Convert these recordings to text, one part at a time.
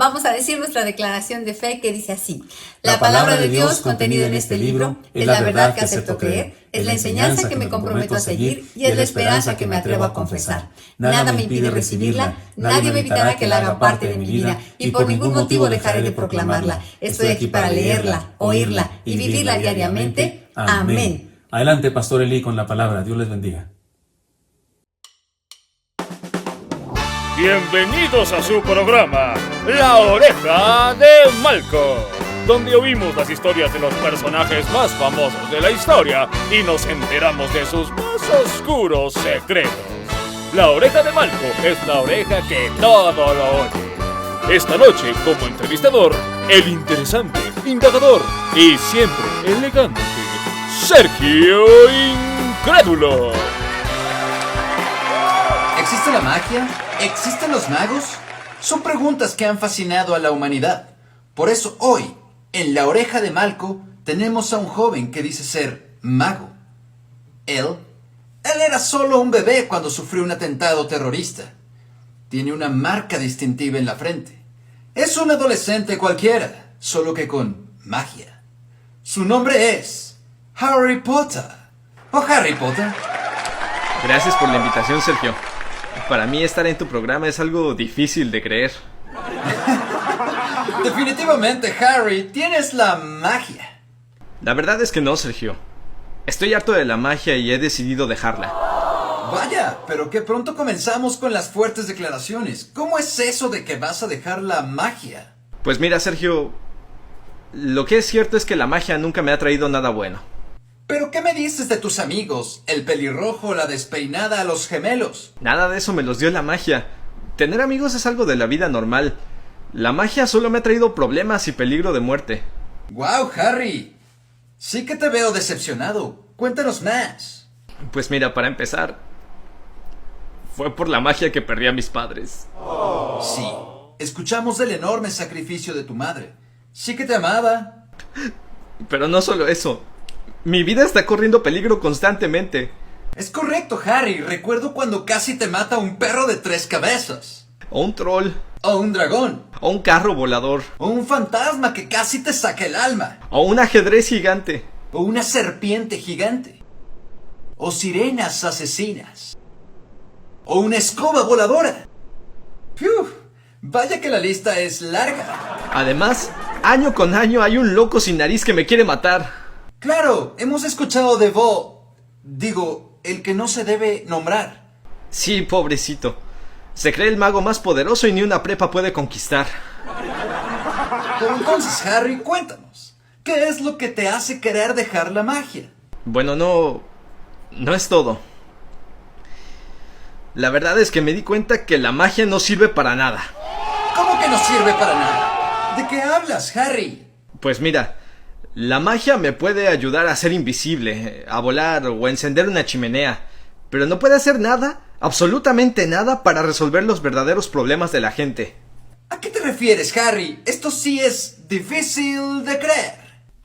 Vamos a decir nuestra declaración de fe que dice así: la palabra de Dios contenida en este libro es la verdad que acepto creer, es la enseñanza que me comprometo a seguir y es la esperanza que me atrevo a confesar. Nada me impide recibirla, nadie me evitará que la haga parte de mi vida y por ningún motivo dejaré de proclamarla. Estoy aquí para leerla, oírla y vivirla diariamente. Amén. Adelante, Pastor Eli, con la palabra. Dios les bendiga. Bienvenidos a su programa, La Oreja de Malco, donde oímos las historias de los personajes más famosos de la historia y nos enteramos de sus más oscuros secretos. La Oreja de Malco es la oreja que todo lo oye. Esta noche, como entrevistador, el interesante, indagador y siempre elegante Sergio Incrédulo. ¿Existe la magia? ¿Existen los magos? Son preguntas que han fascinado a la humanidad. Por eso hoy, en La Oreja de Malco, tenemos a un joven que dice ser mago. Él era solo un bebé cuando sufrió un atentado terrorista. Tiene una marca distintiva en la frente. Es un adolescente cualquiera, solo que con magia. Su nombre es Harry Potter. ¿O Harry Potter? Gracias por la invitación, Sergio. Para mí estar en tu programa es algo difícil de creer. Definitivamente, Harry, tienes la magia. La verdad es que no, Sergio. Estoy harto de la magia y he decidido dejarla. Vaya, pero que pronto comenzamos con las fuertes declaraciones. ¿Cómo es eso de que vas a dejar la magia? Pues mira, Sergio, lo que es cierto es que la magia nunca me ha traído nada bueno. ¿Pero qué me dices de tus amigos? El pelirrojo, la despeinada, los gemelos. Nada de eso me los dio la magia. Tener amigos es algo de la vida normal. La magia solo me ha traído problemas y peligro de muerte. ¡Wow, Harry! Sí que te veo decepcionado. Cuéntanos más. Pues mira, para empezar, fue por la magia que perdí a mis padres. Sí, escuchamos del enorme sacrificio de tu madre. Sí que te amaba. Pero no solo eso. Mi vida está corriendo peligro constantemente. Es correcto, Harry. Recuerdo cuando casi te mata un perro de 3 cabezas. O un troll. O un dragón. O un carro volador. O un fantasma que casi te saca el alma. O un ajedrez gigante. O una serpiente gigante. O sirenas asesinas. O una escoba voladora. ¡Fiu! Vaya que la lista es larga. Además, año con año hay un loco sin nariz que me quiere matar. Claro, hemos escuchado de Digo, el que no se debe nombrar. Sí, pobrecito. Se cree el mago más poderoso y ni una prepa puede conquistar. Pero entonces, Harry, cuéntanos. ¿Qué es lo que te hace querer dejar la magia? Bueno, no es todo. La verdad es que me di cuenta que la magia no sirve para nada. ¿Cómo que no sirve para nada? ¿De qué hablas, Harry? Pues mira, la magia me puede ayudar a ser invisible, a volar o a encender una chimenea, pero no puede hacer nada, absolutamente nada, para resolver los verdaderos problemas de la gente. ¿A qué te refieres, Harry? Esto sí es difícil de creer.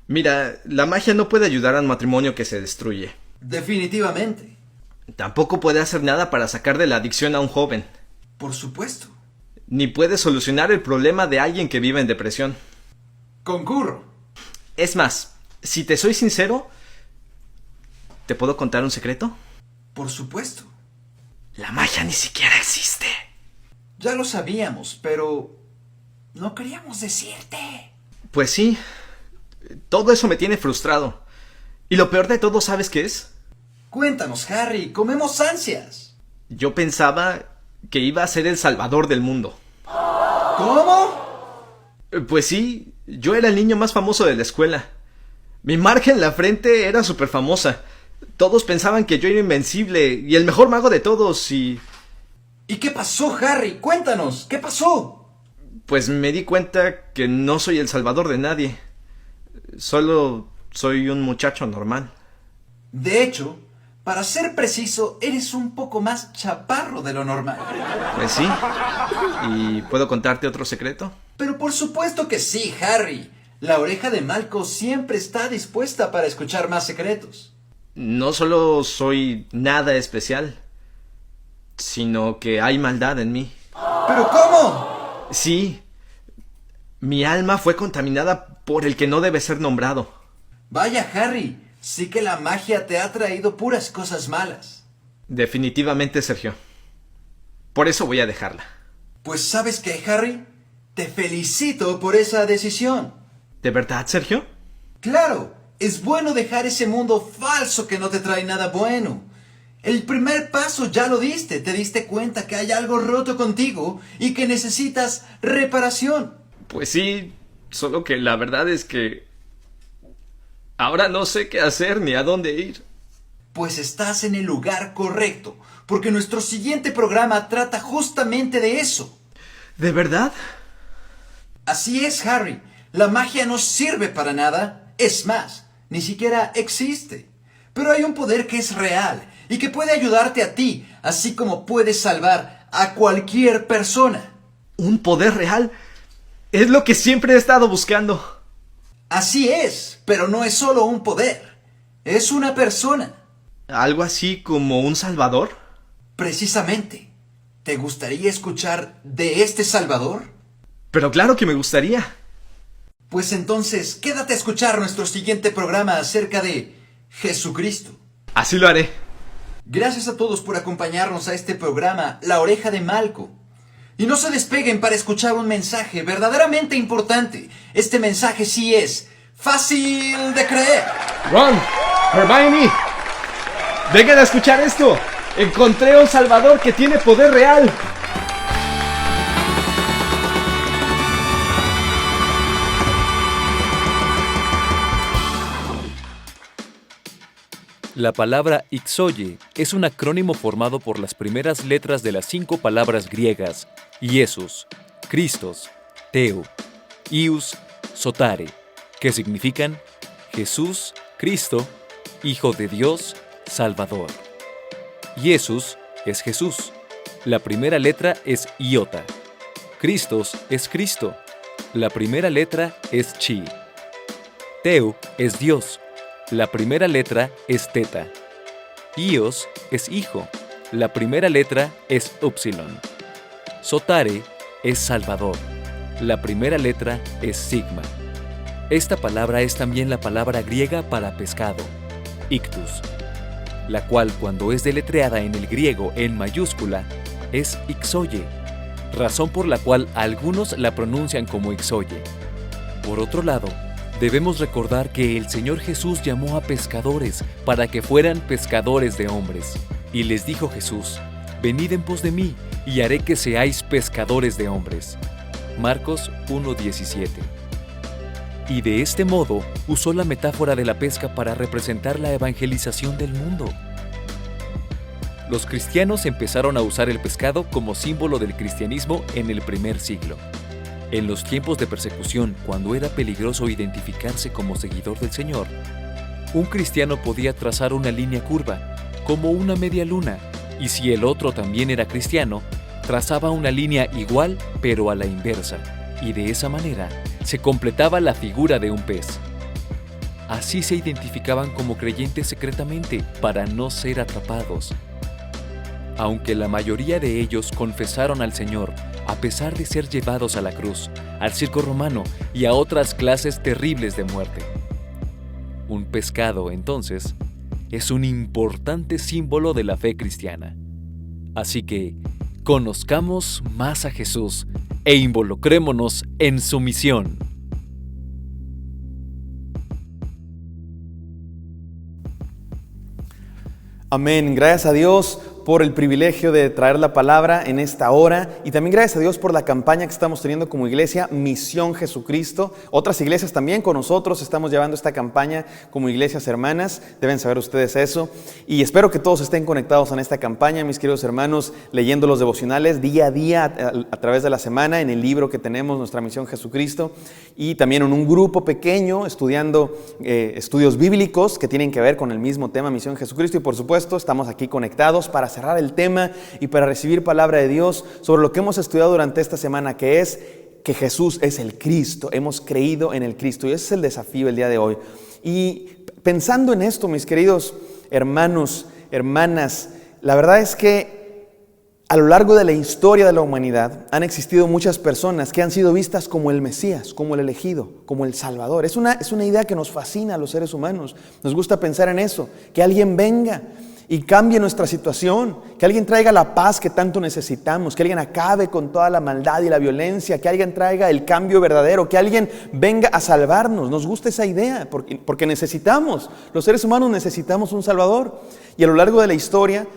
Mira, la magia no puede ayudar a un matrimonio que se destruye. Definitivamente. Tampoco puede hacer nada para sacar de la adicción a un joven. Por supuesto. Ni puede solucionar el problema de alguien que vive en depresión. Concurro. Es más, si te soy sincero, ¿te puedo contar un secreto? Por supuesto. La magia ni siquiera existe. Ya lo sabíamos, pero no queríamos decirte. Pues sí, todo eso me tiene frustrado. Y lo peor de todo, ¿sabes qué es? Cuéntanos, Harry, comemos ansias. Yo pensaba que iba a ser el salvador del mundo. ¿Cómo? Pues sí, yo era el niño más famoso de la escuela. Mi marca en la frente era súper famosa. Todos pensaban que yo era invencible y el mejor mago de todos y... ¿Y qué pasó, Harry? Cuéntanos, ¿qué pasó? Pues me di cuenta que no soy el salvador de nadie. Solo soy un muchacho normal. De hecho, para ser preciso, eres un poco más chaparro de lo normal. Pues sí. ¿Y puedo contarte otro secreto? Pero por supuesto que sí, Harry. La Oreja de Malco siempre está dispuesta para escuchar más secretos. No solo soy nada especial, sino que hay maldad en mí. ¿Pero cómo? Sí, Mi alma fue contaminada por el que no debe ser nombrado. Vaya, Harry, sí que la magia te ha traído puras cosas malas. Definitivamente, Sergio. Por eso voy a dejarla. Pues ¿sabes qué, Harry? Te felicito por esa decisión. ¿De verdad, Sergio? Claro, es bueno dejar ese mundo falso que no te trae nada bueno. El primer paso ya lo diste, te diste cuenta que hay algo roto contigo y que necesitas reparación. Pues sí, solo que la verdad es que ahora no sé qué hacer ni a dónde ir. Pues estás en el lugar correcto, porque nuestro siguiente programa trata justamente de eso. ¿De verdad? Así es, Harry. La magia no sirve para nada. Es más, ni siquiera existe. Pero hay un poder que es real y que puede ayudarte a ti, así como puede salvar a cualquier persona. ¿Un poder real? Es lo que siempre he estado buscando. Así es, pero no es solo un poder. Es una persona. ¿Algo así como un salvador? Precisamente. ¿Te gustaría escuchar de este Salvador? Pero claro que me gustaría. Pues entonces, quédate a escuchar nuestro siguiente programa acerca de Jesucristo. Así lo haré. Gracias a todos por acompañarnos a este programa, La Oreja de Malco. Y no se despeguen para escuchar un mensaje verdaderamente importante. Este mensaje sí es fácil de creer. Ron, Hermione, vengan a escuchar esto. Encontré a un salvador que tiene poder real. La palabra ixoye es un acrónimo formado por las primeras letras de las 5 palabras griegas Iesus, Christos, Teo, Ius, Sotare, que significan Jesús, Cristo, Hijo de Dios, Salvador. Jesús es Jesús. La primera letra es iota. Christos es Cristo. La primera letra es chi. Teu es Dios. La primera letra es teta. Ios es hijo. La primera letra es upsilon. Sotare es Salvador. La primera letra es sigma. Esta palabra es también la palabra griega para pescado, ictus, la cual cuando es deletreada en el griego en mayúscula es ixoye, razón por la cual algunos la pronuncian como ixoye. Por otro lado, debemos recordar que el Señor Jesús llamó a pescadores para que fueran pescadores de hombres. Y les dijo Jesús: venid en pos de mí, y haré que seáis pescadores de hombres. Marcos 1:17. Y de este modo usó la metáfora de la pesca para representar la evangelización del mundo. Los cristianos empezaron a usar el pescado como símbolo del cristianismo en el primer siglo. En los tiempos de persecución, cuando era peligroso identificarse como seguidor del Señor, un cristiano podía trazar una línea curva, como una media luna, y si el otro también era cristiano, trazaba una línea igual pero a la inversa, y de esa manera se completaba la figura de un pez. Así se identificaban como creyentes secretamente para no ser atrapados. Aunque la mayoría de ellos confesaron al Señor, a pesar de ser llevados a la cruz, al circo romano y a otras clases terribles de muerte. Un pescado, entonces, es un importante símbolo de la fe cristiana. Así que, conozcamos más a Jesús e involucrémonos en su misión. Amén. Gracias a Dios por el privilegio de traer la palabra en esta hora y también gracias a Dios por la campaña que estamos teniendo como iglesia Misión Jesucristo. Otras iglesias también con nosotros estamos llevando esta campaña como iglesias hermanas, deben saber ustedes eso, y espero que todos estén conectados en esta campaña, mis queridos hermanos, leyendo los devocionales día a día a través de la semana en el libro que tenemos, nuestra Misión Jesucristo, y también en un grupo pequeño estudiando estudios bíblicos que tienen que ver con el mismo tema Misión Jesucristo, y por supuesto estamos aquí conectados para cerrar el tema y para recibir palabra de Dios sobre lo que hemos estudiado durante esta semana, que es que Jesús es el Cristo. Hemos creído en el Cristo y ese es el desafío el día de hoy. Y pensando en esto, mis queridos hermanos, hermanas, la verdad es que A lo largo de la historia de la humanidad han existido muchas personas que han sido vistas como el Mesías, como el elegido, como el Salvador. Es una idea que nos fascina a los seres humanos. Nos gusta pensar en eso, que alguien venga y cambie nuestra situación, que alguien traiga la paz que tanto necesitamos, que alguien acabe con toda la maldad y la violencia, que alguien traiga el cambio verdadero, que alguien venga a salvarnos. Nos gusta esa idea porque necesitamos, los seres humanos necesitamos un Salvador. Y a lo largo de la historia,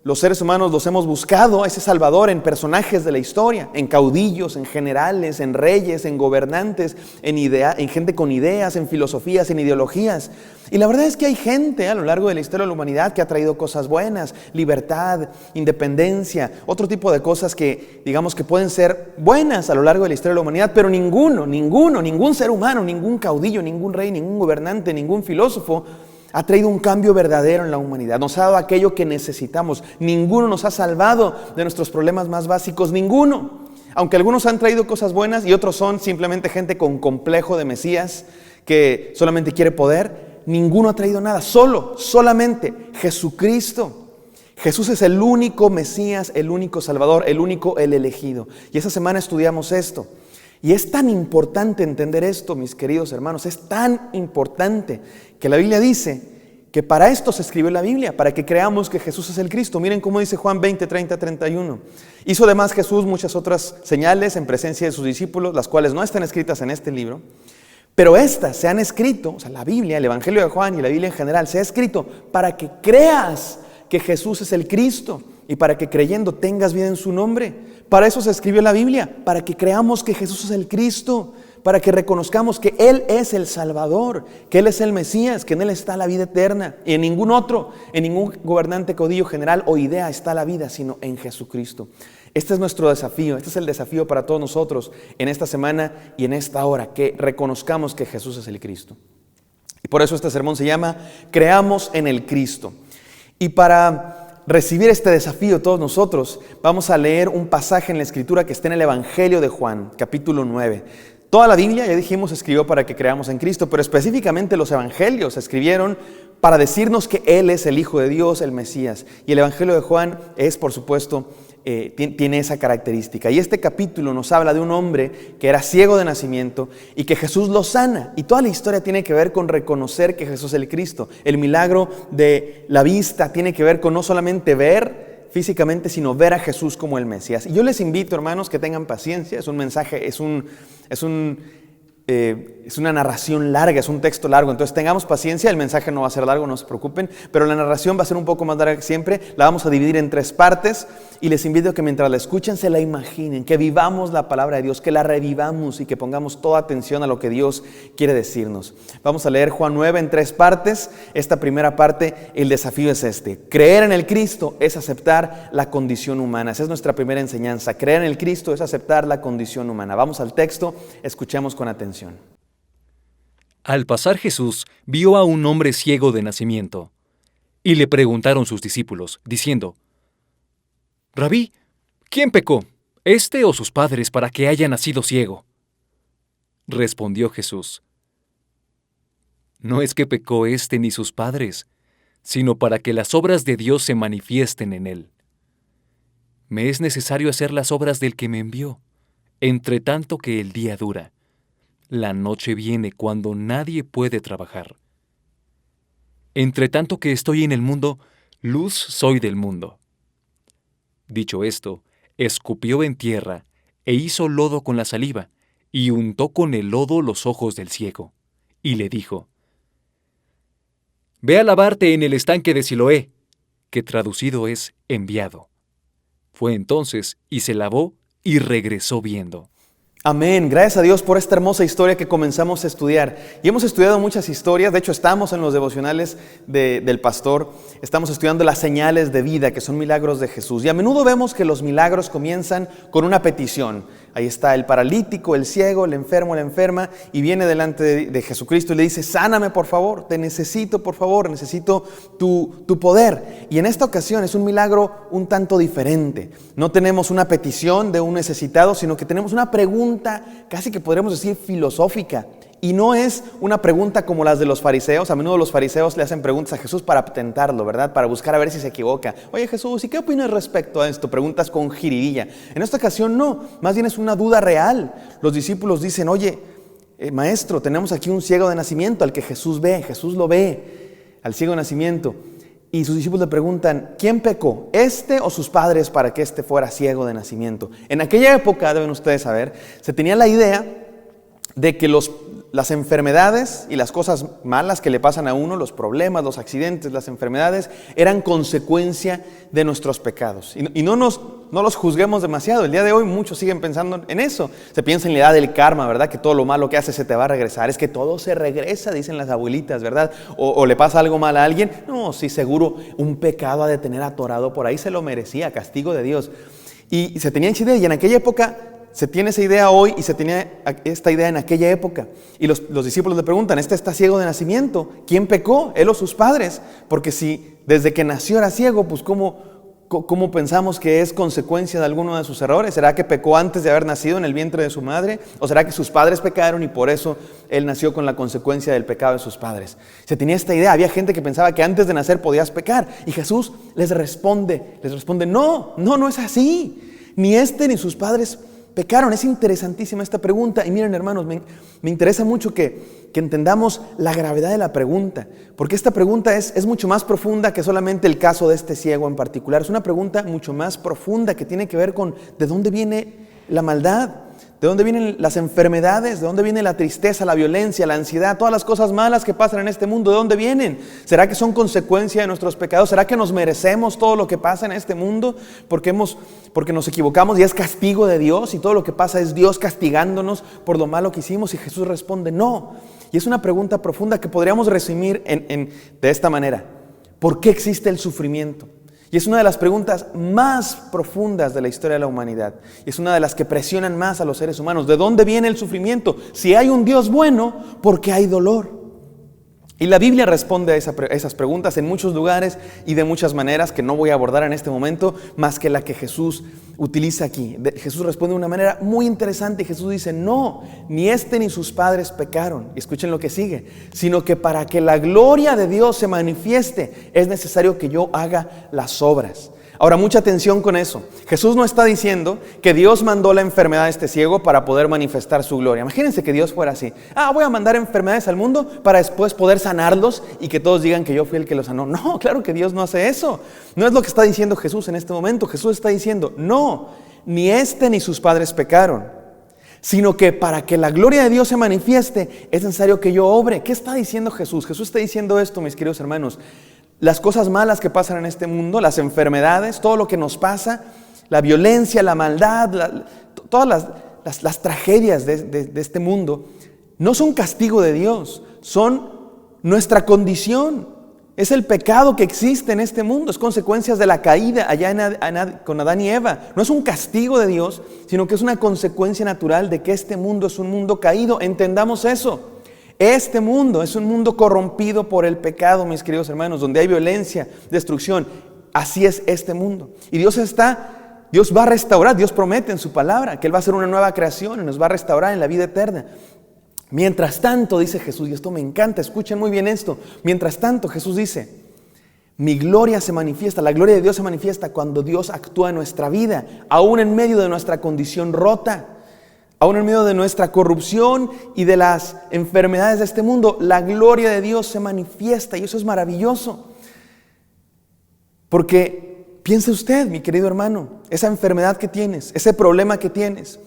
los seres humanos los hemos buscado a ese Salvador en personajes de la historia, en caudillos, en generales, en reyes, en gobernantes, en gente con ideas, en filosofías, en ideologías. Y la verdad es que hay gente a lo largo de la historia de la humanidad que ha traído cosas buenas, libertad, independencia, otro tipo de cosas que digamos que pueden ser buenas a lo largo de la historia de la humanidad, pero ningún ser humano, ningún caudillo, ningún rey, ningún gobernante, ningún filósofo ha traído un cambio verdadero en la humanidad. Nos ha dado aquello que necesitamos. Ninguno nos ha salvado de nuestros problemas más básicos. Ninguno. Aunque algunos han traído cosas buenas y otros son simplemente gente con complejo de Mesías que solamente quiere poder, ninguno ha traído nada. Solamente Jesucristo. Jesús es el único Mesías, el único Salvador, el elegido. Y esa semana estudiamos esto. Y es tan importante entender esto, mis queridos hermanos, es tan importante que la Biblia dice que para esto se escribió la Biblia, para que creamos que Jesús es el Cristo. Miren cómo dice Juan 20, 30, 31. Hizo además Jesús muchas otras señales en presencia de sus discípulos, las cuales no están escritas en este libro, pero estas se han escrito, o sea, la Biblia, el Evangelio de Juan y la Biblia en general, se ha escrito para que creas que Jesús es el Cristo y para que creyendo tengas vida en su nombre. Para eso se escribió la Biblia, para que creamos que Jesús es el Cristo, para que reconozcamos que Él es el Salvador, que Él es el Mesías, que en Él está la vida eterna. Y en ningún otro, en ningún gobernante, caudillo, general o idea está la vida, sino en Jesucristo. Este es nuestro desafío, este es el desafío para todos nosotros en esta semana y en esta hora, que reconozcamos que Jesús es el Cristo. Y por eso este sermón se llama Creamos en el Cristo. Y para recibir este desafío todos nosotros, vamos a leer un pasaje en la Escritura que está en el Evangelio de Juan, capítulo 9. Toda la Biblia, ya dijimos, se escribió para que creamos en Cristo, pero específicamente los Evangelios se escribieron para decirnos que Él es el Hijo de Dios, el Mesías. Y el Evangelio de Juan es, por supuesto, tiene esa característica. Y este capítulo nos habla de un hombre que era ciego de nacimiento y que Jesús lo sana. Y toda la historia tiene que ver con reconocer que Jesús es el Cristo. El milagro de la vista tiene que ver con no solamente ver físicamente, sino ver a Jesús como el Mesías. Y yo les invito, hermanos, que tengan paciencia. Es un mensaje, es una narración larga, es un texto largo, entonces tengamos paciencia, el mensaje no va a ser largo, no se preocupen, pero la narración va a ser un poco más larga que siempre, la vamos a dividir en 3 partes y les invito a que mientras la escuchen se la imaginen, que vivamos la palabra de Dios, que la revivamos y que pongamos toda atención a lo que Dios quiere decirnos. Vamos a leer Juan 9 en 3 partes. Esta primera parte, el desafío es este: creer en el Cristo es aceptar la condición humana. Esa es nuestra primera enseñanza. Creer en el Cristo es aceptar la condición humana. Vamos al texto, escuchemos con atención. Al pasar Jesús vio a un hombre ciego de nacimiento, y le preguntaron sus discípulos, diciendo: Rabí, ¿quién pecó, este o sus padres, para que haya nacido ciego? Respondió Jesús: No es que pecó este ni sus padres, sino para que las obras de Dios se manifiesten en él. Me es necesario hacer las obras del que me envió, entre tanto que el día dura. La noche viene cuando nadie puede trabajar. Entre tanto que estoy en el mundo, luz soy del mundo. Dicho esto, escupió en tierra, e hizo lodo con la saliva, y untó con el lodo los ojos del ciego, y le dijo: Ve a lavarte en el estanque de Siloé, que traducido es enviado. Fue entonces, y se lavó, y regresó viendo. Amén. Gracias a Dios por esta hermosa historia que comenzamos a estudiar. Y hemos estudiado muchas historias. De hecho, estamos en los devocionales del pastor. Estamos estudiando las señales de vida, que son milagros de Jesús. Y a menudo vemos que los milagros comienzan con una petición. Ahí está el paralítico, el ciego, el enfermo, la enferma, y viene delante de Jesucristo y le dice: sáname por favor, te necesito por favor, necesito tu poder. Y en esta ocasión es un milagro un tanto diferente. No tenemos una petición de un necesitado, sino que tenemos una pregunta casi que podríamos decir filosófica. Y no es una pregunta como las de los fariseos. A menudo los fariseos le hacen preguntas a Jesús para tentarlo, ¿verdad? Para buscar a ver si se equivoca. Oye Jesús, ¿y qué opinas respecto a esto? Preguntas con jiribilla. En esta ocasión no, más bien es una duda real. Los discípulos dicen, oye, maestro, tenemos aquí un ciego de nacimiento al que Jesús lo ve, al ciego de nacimiento. Y sus discípulos le preguntan, ¿quién pecó? ¿Este o sus padres para que éste fuera ciego de nacimiento? En aquella época, deben ustedes saber, se tenía la idea de que las enfermedades y las cosas malas que le pasan a uno, los problemas, los accidentes, las enfermedades, eran consecuencia de nuestros pecados. Y no los juzguemos demasiado. El día de hoy muchos siguen pensando en eso. Se piensa en la edad del karma, ¿verdad? Que todo lo malo que haces se te va a regresar. Es que todo se regresa, dicen las abuelitas, ¿verdad? O le pasa algo mal a alguien. No, sí, seguro un pecado ha de tener atorado por ahí, se lo merecía, castigo de Dios. Y se tenía esa idea, y en aquella época se tiene esa idea hoy y se tenía esta idea en aquella época. Y los discípulos le preguntan, este está ciego de nacimiento, ¿quién pecó? ¿Él o sus padres? Porque si desde que nació era ciego, pues ¿cómo pensamos que es consecuencia de alguno de sus errores? ¿Será que pecó antes de haber nacido en el vientre de su madre? ¿O será que sus padres pecaron y por eso él nació con la consecuencia del pecado de sus padres? Se tenía esta idea, había gente que pensaba que antes de nacer podías pecar. Y Jesús les responde, no es así. Ni este ni sus padres pecaron. Es interesantísima esta pregunta. Y miren, hermanos, me interesa mucho que entendamos la gravedad de la pregunta, porque esta pregunta es mucho más profunda que solamente el caso de este ciego en particular. Es una pregunta mucho más profunda que tiene que ver con ¿de dónde viene la maldad? ¿De dónde vienen las enfermedades? ¿De dónde viene la tristeza, la violencia, la ansiedad? Todas las cosas malas que pasan en este mundo, ¿de dónde vienen? ¿Será que son consecuencia de nuestros pecados? ¿Será que nos merecemos todo lo que pasa en este mundo? Porque nos equivocamos y es castigo de Dios, y todo lo que pasa es Dios castigándonos por lo malo que hicimos. Y Jesús responde, no. Y es una pregunta profunda que podríamos resumir de esta manera. ¿Por qué existe el sufrimiento? Y es una de las preguntas más profundas de la historia de la humanidad. Y es una de las que presionan más a los seres humanos. ¿De dónde viene el sufrimiento? Si hay un Dios bueno, ¿por qué hay dolor? Y la Biblia responde a esas preguntas en muchos lugares y de muchas maneras que no voy a abordar en este momento, más que la que Jesús utiliza aquí. Jesús responde de una manera muy interesante y Jesús dice, no, ni este ni sus padres pecaron. Y escuchen lo que sigue, sino que para que la gloria de Dios se manifieste, es necesario que yo haga las obras. Ahora, mucha atención con eso. Jesús no está diciendo que Dios mandó la enfermedad a este ciego para poder manifestar su gloria. Imagínense que Dios fuera así. Voy a mandar enfermedades al mundo para después poder sanarlos y que todos digan que yo fui el que los sanó. No, claro que Dios no hace eso. No es lo que está diciendo Jesús en este momento. Jesús está diciendo, no, ni este ni sus padres pecaron, sino que para que la gloria de Dios se manifieste, es necesario que yo obre. ¿Qué está diciendo Jesús? Jesús está diciendo esto, mis queridos hermanos. Las cosas malas que pasan en este mundo, las enfermedades, todo lo que nos pasa, la violencia, la maldad, todas las tragedias de este mundo, no son castigo de Dios, son nuestra condición. Es el pecado que existe en este mundo, es consecuencias de la caída allá con Adán y Eva. No es un castigo de Dios, sino que es una consecuencia natural de que este mundo es un mundo caído. Entendamos eso. Este mundo es un mundo corrompido por el pecado, mis queridos hermanos, donde hay violencia, destrucción. Así es este mundo. Y Dios va a restaurar, Dios promete en su palabra que Él va a hacer una nueva creación y nos va a restaurar en la vida eterna. Mientras tanto, dice Jesús, y esto me encanta, escuchen muy bien esto. Mientras tanto, Jesús dice, mi gloria se manifiesta, la gloria de Dios se manifiesta cuando Dios actúa en nuestra vida, aún en medio de nuestra condición rota. Aún en medio de nuestra corrupción y de las enfermedades de este mundo, la gloria de Dios se manifiesta y eso es maravilloso. Porque piense usted, mi querido hermano, esa enfermedad que tienes, ese problema que tienes,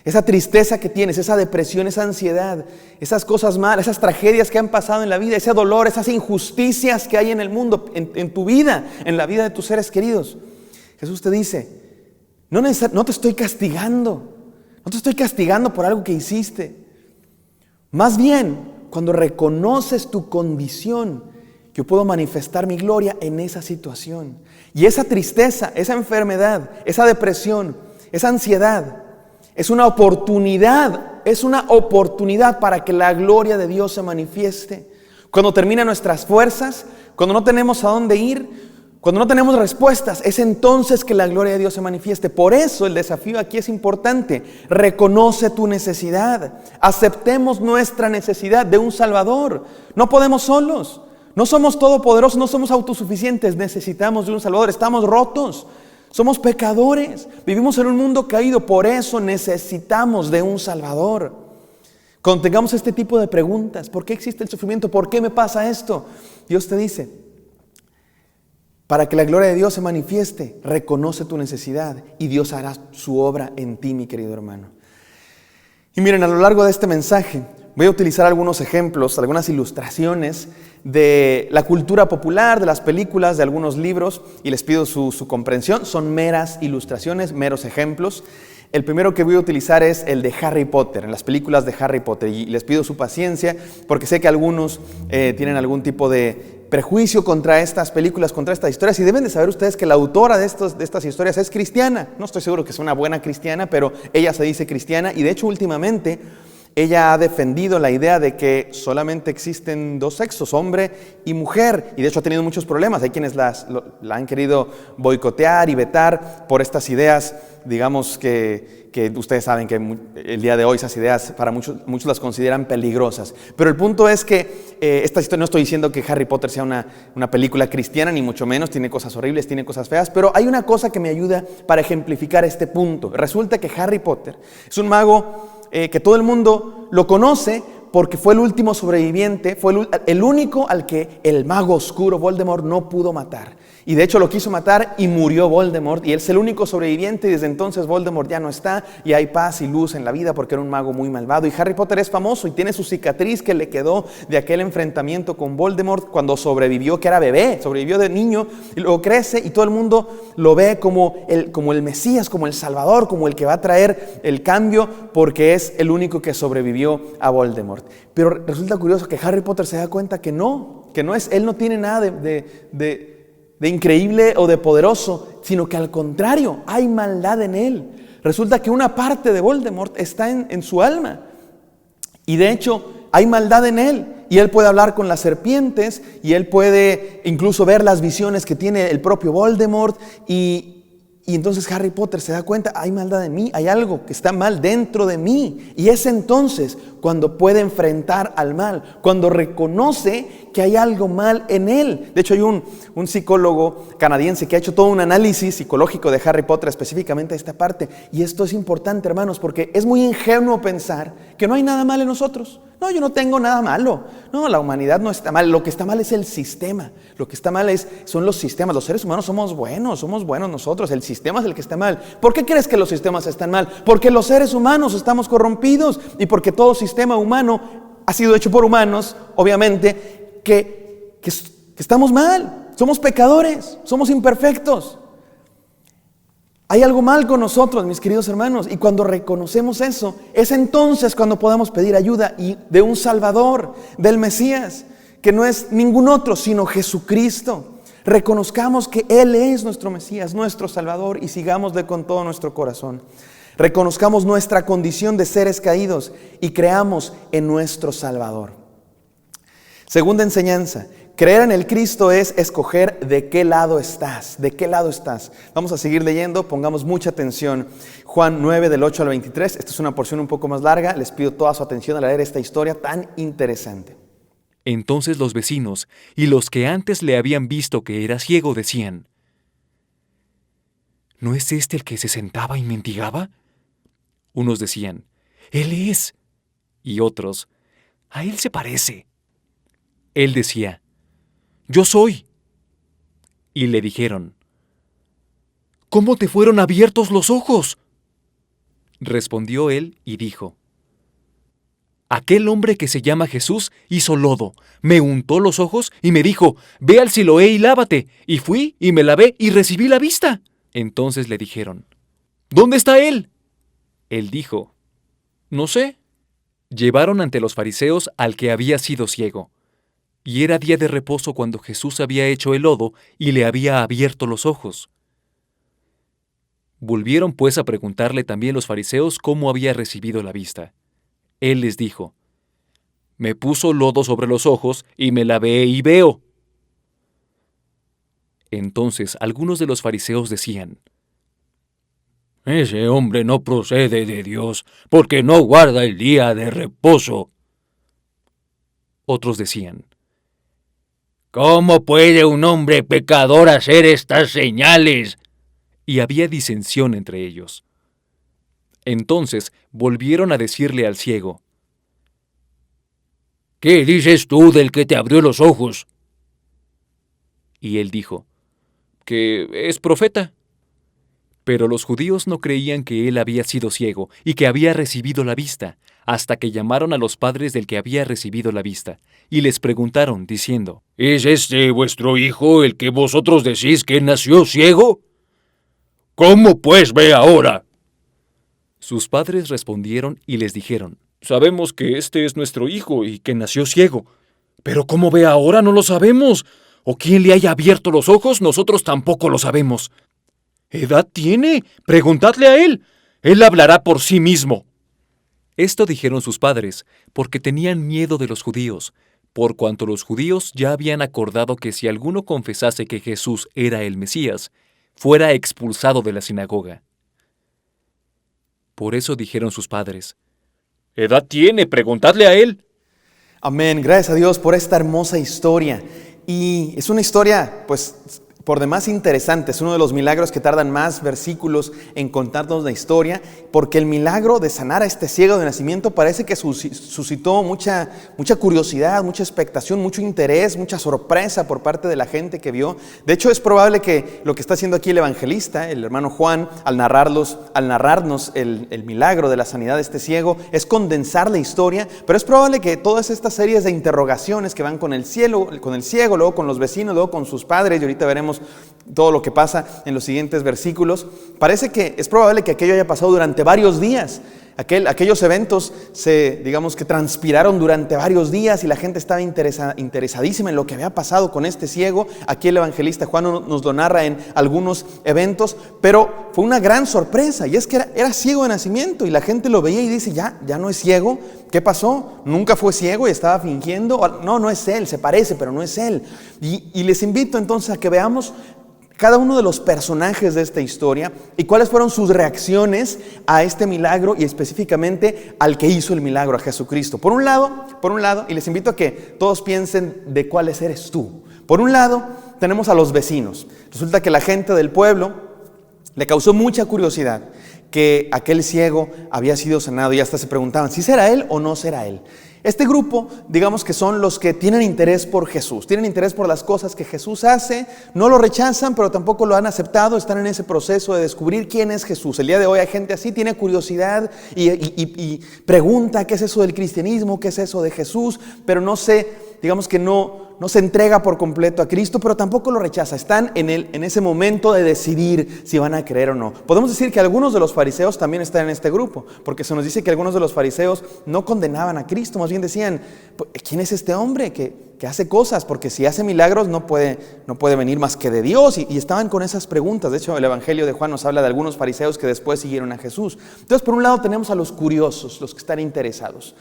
esa tristeza que tienes, esa depresión, esa ansiedad, esas cosas malas, esas tragedias que han pasado en la vida, ese dolor, esas injusticias que hay en el mundo, en tu vida, en la vida de tus seres queridos. Jesús te dice, no te estoy castigando. No te estoy castigando por algo que hiciste. Más bien, cuando reconoces tu condición, yo puedo manifestar mi gloria en esa situación. Y esa tristeza, esa enfermedad, esa depresión, esa ansiedad, es una oportunidad para que la gloria de Dios se manifieste. Cuando terminan nuestras fuerzas, cuando no tenemos a dónde ir, Cuando no tenemos respuestas, es entonces que la gloria de Dios se manifieste. Por eso el desafío aquí es importante. Reconoce tu necesidad. Aceptemos nuestra necesidad de un Salvador. No podemos solos. No somos todopoderosos, no somos autosuficientes. Necesitamos de un Salvador. Estamos rotos. Somos pecadores. Vivimos en un mundo caído. Por eso necesitamos de un Salvador. Cuando tengamos este tipo de preguntas, ¿por qué existe el sufrimiento? ¿Por qué me pasa esto? Dios te dice, para que la gloria de Dios se manifieste, reconoce tu necesidad y Dios hará su obra en ti, mi querido hermano. Y miren, a lo largo de este mensaje voy a utilizar algunos ejemplos, algunas ilustraciones de la cultura popular, de las películas, de algunos libros, y les pido su comprensión. Son meras ilustraciones, meros ejemplos. El primero que voy a utilizar es el de Harry Potter, en las películas de Harry Potter, y les pido su paciencia porque sé que algunos tienen algún tipo de prejuicio contra estas películas, contra estas historias, y deben de saber ustedes que la autora de estas historias es cristiana. No estoy seguro que sea una buena cristiana, pero ella se dice cristiana, y de hecho últimamente ella ha defendido la idea de que solamente existen dos sexos, hombre y mujer, y de hecho ha tenido muchos problemas. Hay quienes la han querido boicotear y vetar por estas ideas, digamos que ustedes saben que el día de hoy esas ideas para muchos las consideran peligrosas. Pero el punto es que esta historia, no estoy diciendo que Harry Potter sea una película cristiana, ni mucho menos, tiene cosas horribles, tiene cosas feas, pero hay una cosa que me ayuda para ejemplificar este punto. Resulta que Harry Potter es un mago que todo el mundo lo conoce porque fue el último sobreviviente, fue el único al que el mago oscuro Voldemort no pudo matar. Y de hecho lo quiso matar y murió Voldemort, y él es el único sobreviviente, y desde entonces Voldemort ya no está, y hay paz y luz en la vida porque era un mago muy malvado. Y Harry Potter es famoso y tiene su cicatriz que le quedó de aquel enfrentamiento con Voldemort cuando sobrevivió, que era bebé, sobrevivió de niño, y luego crece y todo el mundo lo ve como el Mesías, como el Salvador, como el que va a traer el cambio, porque es el único que sobrevivió a Voldemort. Pero resulta curioso que Harry Potter se da cuenta que no es, él no tiene nada de increíble o de poderoso, sino que al contrario, hay maldad en él. Resulta que una parte de Voldemort está en su alma, y de hecho hay maldad en él, y él puede hablar con las serpientes, y él puede incluso ver las visiones que tiene el propio Voldemort, y entonces Harry Potter se da cuenta, hay maldad en mí, hay algo que está mal dentro de mí, y es entonces cuando puede enfrentar al mal, cuando reconoce que hay algo mal en él. De hecho hay un psicólogo canadiense que ha hecho todo un análisis psicológico de Harry Potter, específicamente esta parte, y esto es importante, hermanos, porque es muy ingenuo pensar que no hay nada mal en nosotros. No, yo no tengo nada malo. No, la humanidad no está mal. Lo que está mal es el sistema. Lo que está mal son los sistemas. Los seres humanos somos buenos nosotros. El sistema es el que está mal. ¿Por qué crees que los sistemas están mal? Porque los seres humanos estamos corrompidos, y porque todo sistema humano ha sido hecho por humanos, obviamente, que estamos mal. Somos pecadores, somos imperfectos. Hay algo mal con nosotros, mis queridos hermanos, y cuando reconocemos eso, es entonces cuando podemos pedir ayuda y de un Salvador, del Mesías, que no es ningún otro sino Jesucristo. Reconozcamos que Él es nuestro Mesías, nuestro Salvador, y sigámosle con todo nuestro corazón. Reconozcamos nuestra condición de seres caídos y creamos en nuestro Salvador. Segunda enseñanza: creer en el Cristo es escoger de qué lado estás. ¿De qué lado estás? Vamos a seguir leyendo, pongamos mucha atención. Juan 9, del 8 al 23. Esta es una porción un poco más larga. Les pido toda su atención al leer esta historia tan interesante. Entonces los vecinos y los que antes le habían visto que era ciego decían: ¿no es este el que se sentaba y mendigaba? Unos decían: Él es. Y otros: a él se parece. Él decía: yo soy. Y le dijeron: ¿cómo te fueron abiertos los ojos? Respondió él y dijo: aquel hombre que se llama Jesús hizo lodo, me untó los ojos y me dijo: ve al Siloé y lávate. Y fui y me lavé y recibí la vista. Entonces le dijeron: ¿dónde está él? Él dijo: no sé. Llevaron ante los fariseos al que había sido ciego. Y era día de reposo cuando Jesús había hecho el lodo y le había abierto los ojos. Volvieron pues a preguntarle también los fariseos cómo había recibido la vista. Él les dijo: me puso lodo sobre los ojos y me lavé y veo. Entonces algunos de los fariseos decían: ese hombre no procede de Dios, porque no guarda el día de reposo. Otros decían: ¿cómo puede un hombre pecador hacer estas señales? Y había disensión entre ellos. Entonces volvieron a decirle al ciego: ¿qué dices tú del que te abrió los ojos? Y él dijo: que es profeta. Pero los judíos no creían que él había sido ciego y que había recibido la vista, hasta que llamaron a los padres del que había recibido la vista, y les preguntaron, diciendo: ¿es este vuestro hijo el que vosotros decís que nació ciego? ¿Cómo pues ve ahora? Sus padres respondieron y les dijeron: sabemos que este es nuestro hijo y que nació ciego, pero ¿cómo ve ahora no lo sabemos? ¿O quién le haya abierto los ojos? Nosotros tampoco lo sabemos. ¿Edad tiene? Preguntadle a él. Él hablará por sí mismo. Esto dijeron sus padres, porque tenían miedo de los judíos, por cuanto los judíos ya habían acordado que si alguno confesase que Jesús era el Mesías, fuera expulsado de la sinagoga. Por eso dijeron sus padres: ¿edad tiene? Preguntadle a él. Amén. Gracias a Dios por esta hermosa historia. Y es una historia, pues, por demás interesante. Es uno de los milagros que tardan más versículos en contarnos la historia, porque el milagro de sanar a este ciego de nacimiento parece que suscitó mucha curiosidad, mucha expectación, mucho interés, mucha sorpresa por parte de la gente que vio. De hecho, es probable que lo que está haciendo aquí el evangelista, el hermano Juan, al narrarnos el milagro de la sanidad de este ciego, es condensar la historia, pero es probable que todas estas series de interrogaciones que van con el ciego, luego con los vecinos, luego con sus padres, y ahorita veremos todo lo que pasa en los siguientes versículos, parece que es probable que aquello haya pasado durante varios días. Aquellos eventos digamos que transpiraron durante varios días y la gente estaba interesadísima en lo que había pasado con este ciego. Aquí el evangelista Juan nos lo narra en algunos eventos, pero fue una gran sorpresa, y es que era ciego de nacimiento, y la gente lo veía y dice: ya no es ciego. ¿Qué pasó? ¿Nunca fue ciego y estaba fingiendo? No es él, se parece, pero no es él. Y les invito entonces a que veamos cada uno de los personajes de esta historia y cuáles fueron sus reacciones a este milagro, y específicamente al que hizo el milagro, a Jesucristo. Por un lado, y les invito a que todos piensen de cuáles eres tú. Por un lado, tenemos a los vecinos. Resulta que la gente del pueblo le causó mucha curiosidad que aquel ciego había sido sanado, y hasta se preguntaban si será él o no será él. Este grupo, digamos que son los que tienen interés por Jesús, tienen interés por las cosas que Jesús hace, no lo rechazan, pero tampoco lo han aceptado, están en ese proceso de descubrir quién es Jesús. El día de hoy hay gente así, tiene curiosidad y pregunta qué es eso del cristianismo, qué es eso de Jesús, pero no se entrega por completo a Cristo, pero tampoco lo rechaza. Están en ese momento de decidir si van a creer o no. Podemos decir que algunos de los fariseos también están en este grupo, porque se nos dice que algunos de los fariseos no condenaban a Cristo, más bien decían: ¿quién es este hombre que hace cosas? Porque si hace milagros no puede venir más que de Dios. Y estaban con esas preguntas. De hecho, el Evangelio de Juan nos habla de algunos fariseos que después siguieron a Jesús. Entonces, por un lado tenemos a los curiosos, los que están interesados.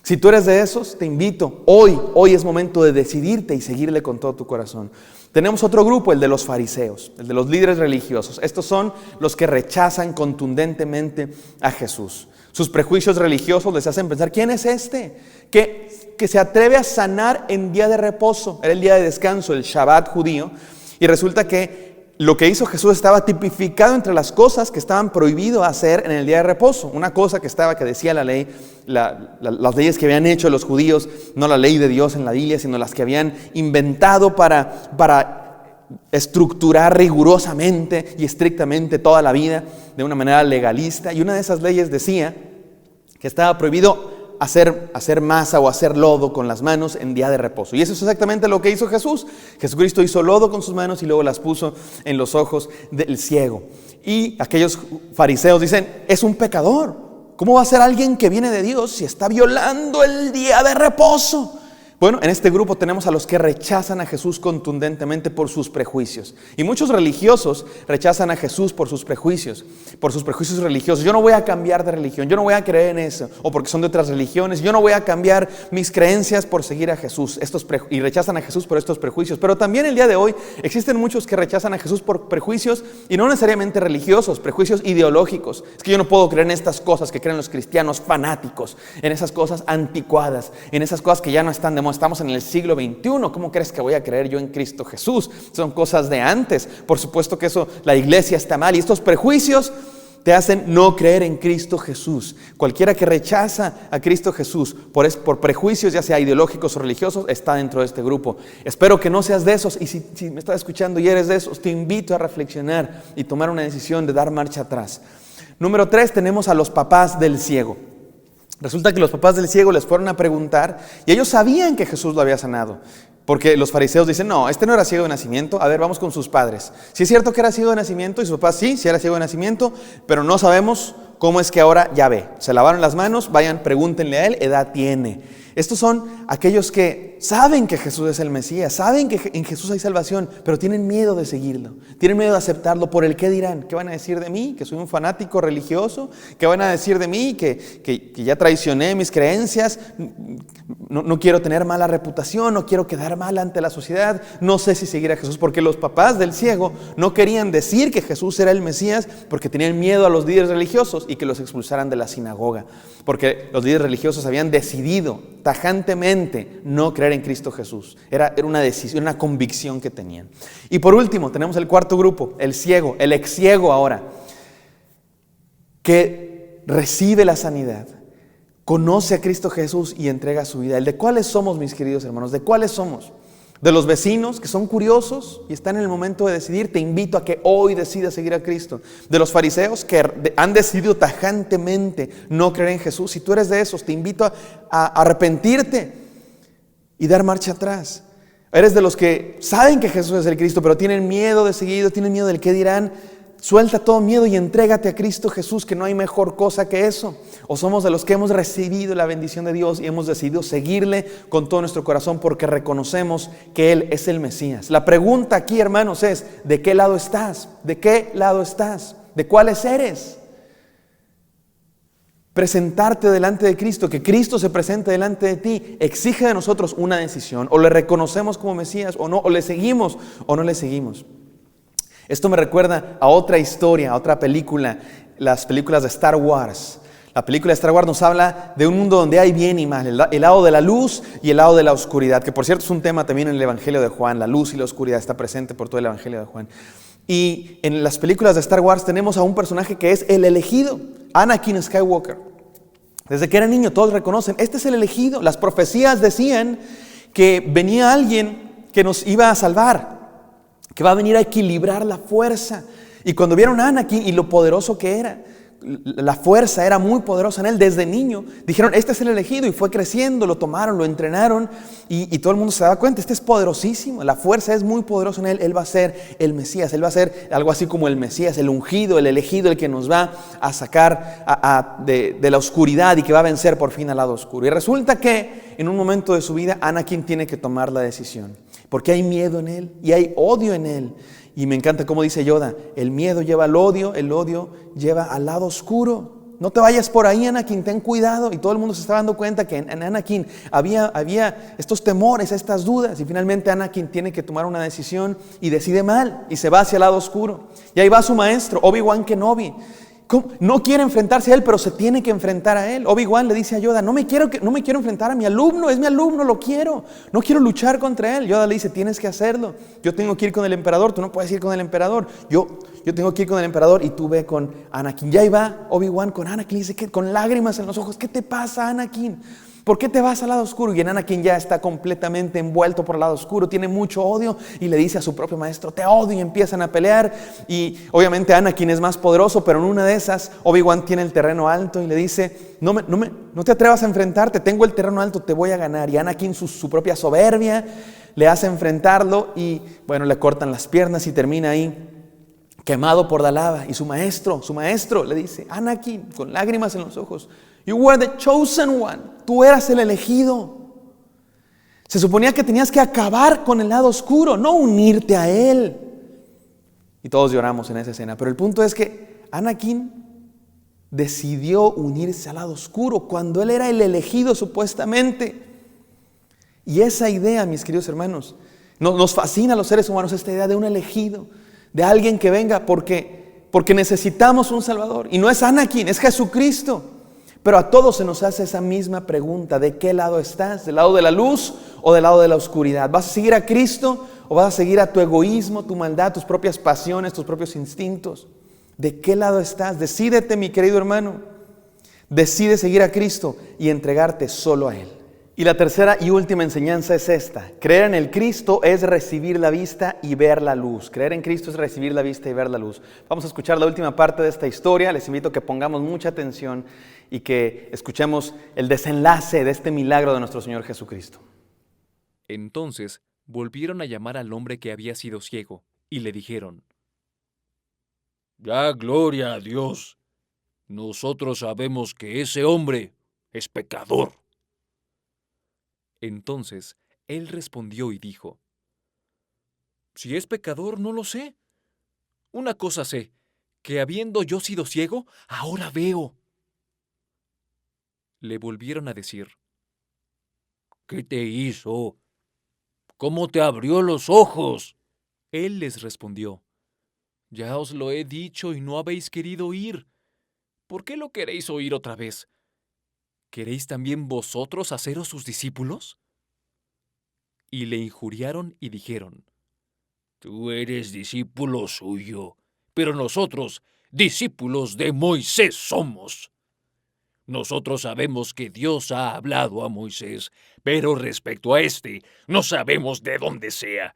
Si tú eres de esos, te invito, hoy es momento de decidirte y seguirle con todo tu corazón. Tenemos otro grupo, el de los fariseos, el de los líderes religiosos. Estos son los que rechazan contundentemente a Jesús. Sus prejuicios religiosos les hacen pensar: ¿quién es este que se atreve a sanar en día de reposo? Era el día de descanso, el Shabbat judío, y resulta que lo que hizo Jesús estaba tipificado entre las cosas que estaban prohibido hacer en el día de reposo. Una cosa que decía la ley, las leyes que habían hecho los judíos, no la ley de Dios en la Biblia, sino las que habían inventado para estructurar rigurosamente y estrictamente toda la vida de una manera legalista. Y una de esas leyes decía que estaba prohibido hacer masa o hacer lodo con las manos en día de reposo. Y eso es exactamente lo que hizo Jesús. Jesucristo hizo lodo con sus manos y luego las puso en los ojos del ciego. Y aquellos fariseos dicen: es un pecador. ¿Cómo va a ser alguien que viene de Dios si está violando el día de reposo? Bueno, en este grupo tenemos a los que rechazan a Jesús contundentemente por sus prejuicios. Y muchos religiosos rechazan a Jesús por sus prejuicios religiosos. Yo no voy a cambiar de religión, yo no voy a creer en eso. O porque son de otras religiones, yo no voy a cambiar mis creencias por seguir a Jesús. Y rechazan a Jesús por estos prejuicios. Pero también el día de hoy existen muchos que rechazan a Jesús por prejuicios, y no necesariamente religiosos, prejuicios ideológicos. Es que yo no puedo creer en estas cosas que creen los cristianos fanáticos, en esas cosas anticuadas, en esas cosas que ya no están de moda. Estamos en el siglo XXI, ¿cómo crees que voy a creer yo en Cristo Jesús? Son cosas de antes. Por supuesto que eso, la iglesia está mal, y estos prejuicios te hacen no creer en Cristo Jesús. Cualquiera que rechaza a Cristo Jesús por prejuicios, ya sea ideológicos o religiosos, está dentro de este grupo. Espero que no seas de esos, y si me estás escuchando y eres de esos, te invito a reflexionar y tomar una decisión de dar marcha atrás. Número 3, tenemos a los papás del ciego. Resulta que los papás del ciego les fueron a preguntar, y ellos sabían que Jesús lo había sanado. Porque los fariseos dicen, no, este no era ciego de nacimiento. A ver, vamos con sus padres. Si es cierto que era ciego de nacimiento, y sus papás sí era ciego de nacimiento, pero no sabemos cómo es que ahora ya ve. Se lavaron las manos, vayan, pregúntenle a él, edad tiene. Estos son aquellos que saben que Jesús es el Mesías, saben que en Jesús hay salvación, pero tienen miedo de seguirlo, tienen miedo de aceptarlo por el qué dirán. ¿Qué van a decir de mí? ¿Que soy un fanático religioso? ¿Qué van a decir de mí? ¿Que ya traicioné mis creencias? No quiero tener mala reputación, no quiero quedar mal ante la sociedad, no sé si seguir a Jesús. Porque los papás del ciego no querían decir que Jesús era el Mesías porque tenían miedo a los líderes religiosos y que los expulsaran de la sinagoga. Porque los líderes religiosos habían decidido tajantemente no creer en Cristo Jesús. Era una decisión, una convicción que tenían. Y por último tenemos el cuarto grupo, el ciego, el ex ciego ahora, que recibe la sanidad, conoce a Cristo Jesús y entrega su vida. ¿El de cuáles somos, mis queridos hermanos? ¿De cuáles somos? De los vecinos que son curiosos y están en el momento de decidir. Te invito a que hoy decidas seguir a Cristo. De los fariseos que han decidido tajantemente no creer en Jesús. Si tú eres de esos, te invito a arrepentirte y dar marcha atrás. Eres de los que saben que Jesús es el Cristo, pero tienen miedo de seguirlo, tienen miedo del qué dirán. Suelta todo miedo y entrégate a Cristo Jesús, que no hay mejor cosa que eso. O somos de los que hemos recibido la bendición de Dios y hemos decidido seguirle con todo nuestro corazón porque reconocemos que Él es el Mesías. La pregunta aquí, hermanos, es: ¿de qué lado estás? ¿De qué lado estás? ¿De cuáles eres? Presentarte delante de Cristo, que Cristo se presente delante de ti, exige de nosotros una decisión. O le reconocemos como Mesías o no, o le seguimos o no le seguimos. Esto me recuerda a otra historia, a otra película, las películas de Star Wars. La película de Star Wars nos habla de un mundo donde hay bien y mal, el lado de la luz y el lado de la oscuridad, que por cierto es un tema también en el Evangelio de Juan. La luz y la oscuridad está presente por todo el Evangelio de Juan. Y en las películas de Star Wars tenemos a un personaje que es el elegido, Anakin Skywalker. Desde que era niño todos reconocen, este es el elegido. Las profecías decían que venía alguien que nos iba a salvar, que va a venir a equilibrar la fuerza. Y cuando vieron a Anakin y lo poderoso que era, la fuerza era muy poderosa en él desde niño, dijeron, este es el elegido, y fue creciendo, lo tomaron, lo entrenaron, y todo el mundo se daba cuenta, este es poderosísimo, la fuerza es muy poderosa en él, él va a ser el Mesías, él va a ser algo así como el Mesías, el ungido, el elegido, el que nos va a sacar de la oscuridad y que va a vencer por fin al lado oscuro. Y resulta que en un momento de su vida Anakin tiene que tomar la decisión, porque hay miedo en él y hay odio en él. Y me encanta cómo dice Yoda, el miedo lleva al odio, el odio lleva al lado oscuro. No te vayas por ahí, Anakin, ten cuidado. Y todo el mundo se está dando cuenta que en Anakin había estos temores, estas dudas. Y finalmente Anakin tiene que tomar una decisión y decide mal y se va hacia el lado oscuro. Y ahí va su maestro, Obi-Wan Kenobi. No quiere enfrentarse a él, pero se tiene que enfrentar a él. Obi-Wan le dice a Yoda, no me quiero enfrentar a mi alumno, es mi alumno, lo quiero. No quiero luchar contra él. Yoda le dice, tienes que hacerlo. Yo tengo que ir con el emperador, tú no puedes ir con el emperador. Yo tengo que ir con el emperador y tú ve con Anakin. Ya ahí va Obi-Wan con Anakin, dice que con lágrimas en los ojos, ¿qué te pasa, Anakin? ¿Por qué te vas al lado oscuro? Y Anakin ya está completamente envuelto por el lado oscuro, tiene mucho odio y le dice a su propio maestro, te odio, y empiezan a pelear. Y obviamente Anakin es más poderoso, pero en una de esas Obi-Wan tiene el terreno alto y le dice, no te atrevas a enfrentarte, tengo el terreno alto, te voy a ganar. Y Anakin, su propia soberbia, le hace enfrentarlo y bueno, le cortan las piernas y termina ahí quemado por la lava. Y su maestro le dice, Anakin, con lágrimas en los ojos, you were the chosen one. Tú eras el elegido. Se suponía que tenías que acabar con el lado oscuro, no unirte a él. Y todos lloramos en esa escena. Pero el punto es que Anakin decidió unirse al lado oscuro cuando él era el elegido supuestamente. Y esa idea, mis queridos hermanos, nos fascina a los seres humanos, esta idea de un elegido, de alguien que venga porque necesitamos un Salvador. Y no es Anakin, es Jesucristo. Pero a todos se nos hace esa misma pregunta: ¿de qué lado estás? ¿Del lado de la luz o del lado de la oscuridad? ¿Vas a seguir a Cristo o vas a seguir a tu egoísmo, tu maldad, tus propias pasiones, tus propios instintos? ¿De qué lado estás? Decídete, mi querido hermano. Decide seguir a Cristo y entregarte solo a Él. Y la tercera y última enseñanza es esta: creer en el Cristo es recibir la vista y ver la luz. Creer en Cristo es recibir la vista y ver la luz. Vamos a escuchar la última parte de esta historia. Les invito a que pongamos mucha atención y que escuchemos el desenlace de este milagro de nuestro Señor Jesucristo. Entonces volvieron a llamar al hombre que había sido ciego, y le dijeron: Da gloria a Dios. Nosotros sabemos que ese hombre es pecador. Entonces él respondió y dijo: Si es pecador, no lo sé. Una cosa sé, que habiendo yo sido ciego, ahora veo. Le volvieron a decir: ¿Qué te hizo? ¿Cómo te abrió los ojos? Él les respondió: Ya os lo he dicho y no habéis querido oír. ¿Por qué lo queréis oír otra vez? ¿Queréis también vosotros haceros sus discípulos? Y le injuriaron y dijeron: Tú eres discípulo suyo, pero nosotros discípulos de Moisés somos. Nosotros sabemos que Dios ha hablado a Moisés, pero respecto a este, no sabemos de dónde sea.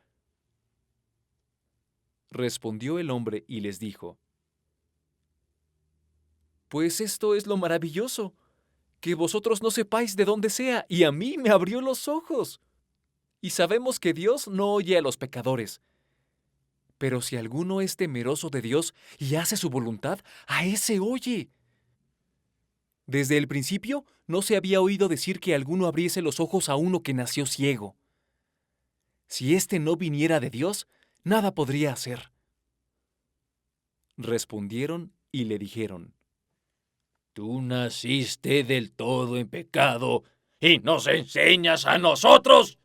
Respondió el hombre y les dijo: Pues esto es lo maravilloso, que vosotros no sepáis de dónde sea, y a mí me abrió los ojos. Y sabemos que Dios no oye a los pecadores. Pero si alguno es temeroso de Dios y hace su voluntad, a ese oye. Desde el principio no se había oído decir que alguno abriese los ojos a uno que nació ciego. Si éste no viniera de Dios, nada podría hacer. Respondieron y le dijeron: Tú naciste del todo en pecado y nos enseñas a nosotros.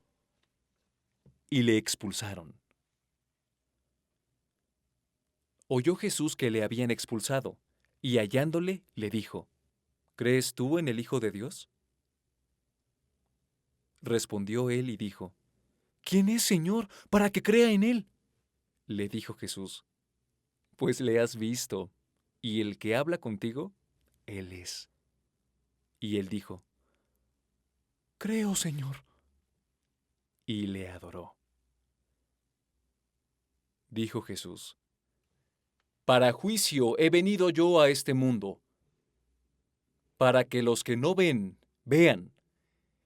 Y le expulsaron. Oyó Jesús que le habían expulsado, y hallándole, le dijo: ¿Crees tú en el Hijo de Dios? Respondió él y dijo: ¿Quién es, Señor, para que crea en él? Le dijo Jesús: Pues le has visto, y el que habla contigo, él es. Y él dijo: Creo, Señor. Y le adoró. Dijo Jesús: Para juicio he venido yo a este mundo, para que los que no ven, vean,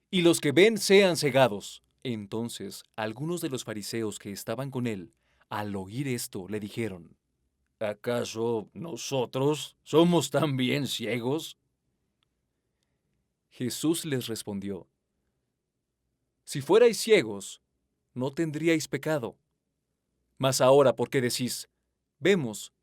y los que ven sean cegados. Entonces algunos de los fariseos que estaban con él, al oír esto, le dijeron: ¿Acaso nosotros somos también ciegos? Jesús les respondió: Si fuerais ciegos, no tendríais pecado. Mas ahora, ¿por qué decís: vemos?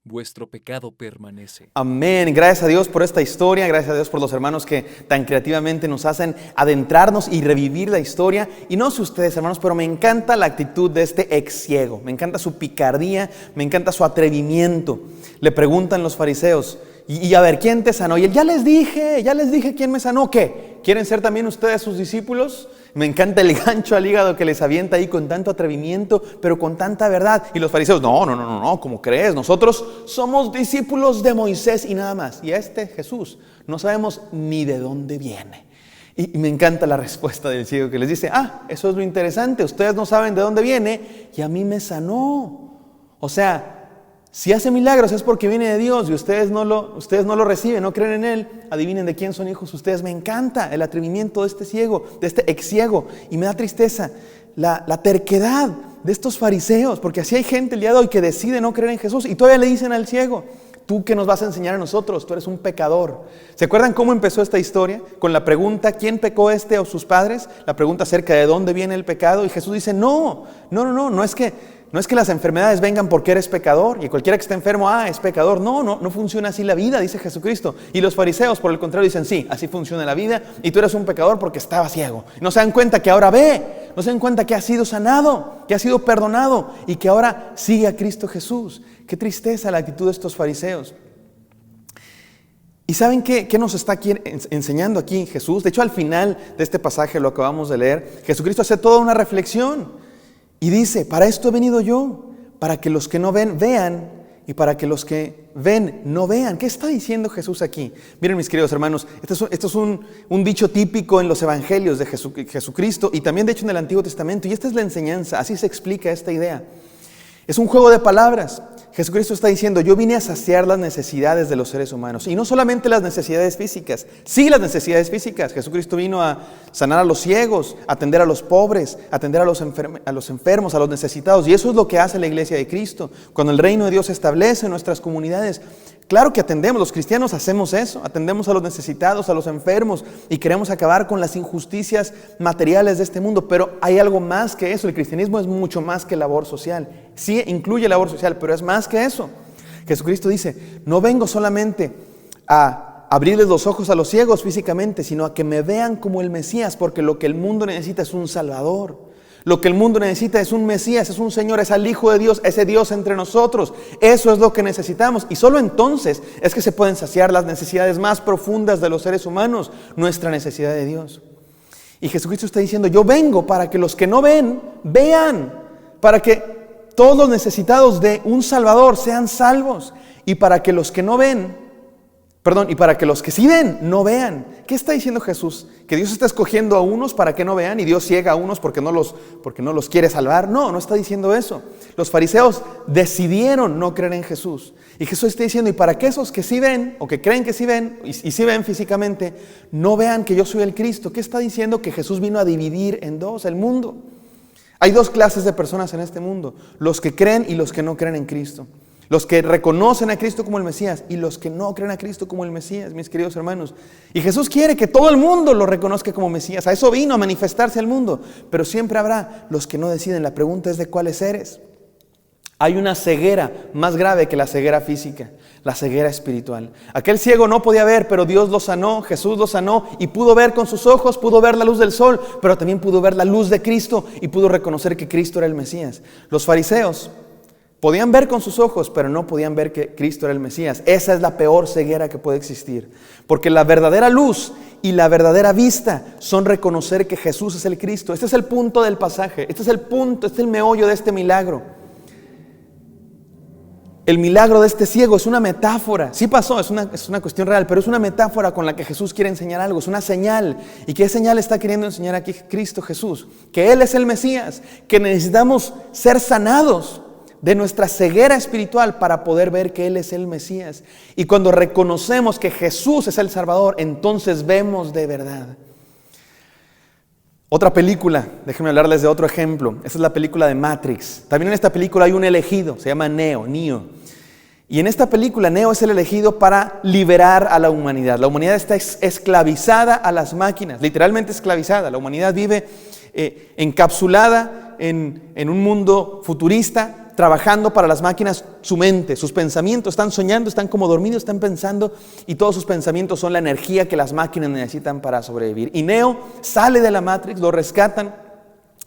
Vuestro pecado permanece. Amén. Gracias a Dios por esta historia. Gracias a Dios por los hermanos que tan creativamente nos hacen adentrarnos y revivir la historia. Y no sé ustedes, hermanos, pero me encanta la actitud de este ex ciego. Me encanta su picardía, me encanta su atrevimiento. Le preguntan los fariseos: y a ver, ¿quién te sanó? Y él: ya les dije quién me sanó. ¿Qué? ¿Quieren ser también ustedes sus discípulos? Me encanta el gancho al hígado que les avienta ahí con tanto atrevimiento, pero con tanta verdad. Y los fariseos: no, ¿cómo crees? Nosotros somos discípulos de Moisés y nada más. Y Jesús, no sabemos ni de dónde viene. Y me encanta la respuesta del ciego que les dice: eso es lo interesante, ustedes no saben de dónde viene y a mí me sanó. O sea, si hace milagros es porque viene de Dios y ustedes no lo reciben, no creen en Él. Adivinen de quién son hijos ustedes. Me encanta el atrevimiento de este ciego, de este ex ciego. Y me da tristeza la terquedad de estos fariseos, porque así hay gente el día de hoy que decide no creer en Jesús y todavía le dicen al ciego: ¿Tú qué nos vas a enseñar a nosotros? Tú eres un pecador. ¿Se acuerdan cómo empezó esta historia? Con la pregunta, ¿quién pecó o sus padres? La pregunta acerca de dónde viene el pecado. Y Jesús dice, no es que las enfermedades vengan porque eres pecador. Y cualquiera que esté enfermo, es pecador. No funciona así la vida, dice Jesucristo. Y los fariseos, por el contrario, dicen, sí, así funciona la vida. Y tú eres un pecador porque estabas ciego. No se dan cuenta que ahora ve. No se dan cuenta que ha sido sanado, que ha sido perdonado y que ahora sigue a Cristo Jesús. Qué tristeza la actitud de estos fariseos. ¿Y saben qué nos está enseñando aquí Jesús? De hecho, al final de este pasaje, lo acabamos de leer, Jesucristo hace toda una reflexión y dice, para esto he venido yo, para que los que no ven, vean, y para que los que ven, no vean. ¿Qué está diciendo Jesús aquí? Miren, mis queridos hermanos, esto es un dicho típico en los evangelios de Jesucristo y también de hecho en el Antiguo Testamento, y esta es la enseñanza, así se explica esta idea. Es un juego de palabras. Jesucristo está diciendo, yo vine a saciar las necesidades de los seres humanos. Y no solamente las necesidades físicas, sí las necesidades físicas. Jesucristo vino a sanar a los ciegos, a atender a los pobres, a atender a los enfermos, a los necesitados. Y eso es lo que hace la iglesia de Cristo. Cuando el reino de Dios se establece en nuestras comunidades, claro que atendemos, los cristianos hacemos eso, atendemos a los necesitados, a los enfermos y queremos acabar con las injusticias materiales de este mundo, pero hay algo más que eso. El cristianismo es mucho más que labor social, sí incluye labor social, pero es más que eso. Jesucristo dice, no vengo solamente a abrirles los ojos a los ciegos físicamente, sino a que me vean como el Mesías, porque lo que el mundo necesita es un Salvador. Lo que el mundo necesita es un Mesías, es un Señor, es el Hijo de Dios, ese Dios entre nosotros. Eso es lo que necesitamos. Y solo entonces es que se pueden saciar las necesidades más profundas de los seres humanos, nuestra necesidad de Dios. Y Jesucristo está diciendo, yo vengo para que los que no ven, vean. Para que todos los necesitados de un Salvador sean salvos. Y para que los que no ven, y para que los que sí ven, no vean. ¿Qué está diciendo Jesús? ¿Que Dios está escogiendo a unos para que no vean y Dios ciega a unos porque no los quiere salvar? No está diciendo eso. Los fariseos decidieron no creer en Jesús. Y Jesús está diciendo, y para que esos que sí ven, o que creen que sí ven, y sí ven físicamente, no vean que yo soy el Cristo. ¿Qué está diciendo? Que Jesús vino a dividir en dos el mundo. Hay dos clases de personas en este mundo, los que creen y los que no creen en Cristo. Los que reconocen a Cristo como el Mesías y los que no creen a Cristo como el Mesías, mis queridos hermanos. Y Jesús quiere que todo el mundo lo reconozca como Mesías. A eso vino, a manifestarse al mundo. Pero siempre habrá los que no deciden. La pregunta es de cuáles eres. Hay una ceguera más grave que la ceguera física, la ceguera espiritual. Aquel ciego no podía ver, pero Dios lo sanó, Jesús lo sanó y pudo ver con sus ojos, pudo ver la luz del sol, pero también pudo ver la luz de Cristo y pudo reconocer que Cristo era el Mesías. Los fariseos podían ver con sus ojos, pero no podían ver que Cristo era el Mesías. Esa es la peor ceguera que puede existir. Porque la verdadera luz y la verdadera vista son reconocer que Jesús es el Cristo. Este es el punto del pasaje. Este es el punto, este es el meollo de este milagro. El milagro de este ciego es una metáfora. Sí pasó, es una cuestión real, pero es una metáfora con la que Jesús quiere enseñar algo. Es una señal. ¿Y qué señal está queriendo enseñar aquí Cristo Jesús? Que Él es el Mesías, que necesitamos ser sanados de nuestra ceguera espiritual para poder ver que Él es el Mesías. Y cuando reconocemos que Jesús es el Salvador, entonces vemos de verdad. Otra película, déjenme hablarles de otro ejemplo. Esta es la película de Matrix. También en esta película hay un elegido, se llama Neo. Y en esta película Neo es el elegido para liberar a la humanidad. La humanidad está esclavizada a las máquinas, literalmente esclavizada. La humanidad vive encapsulada en un mundo futurista, trabajando para las máquinas su mente, sus pensamientos, están soñando, están como dormidos, están pensando y todos sus pensamientos son la energía que las máquinas necesitan para sobrevivir. Y Neo sale de la Matrix, lo rescatan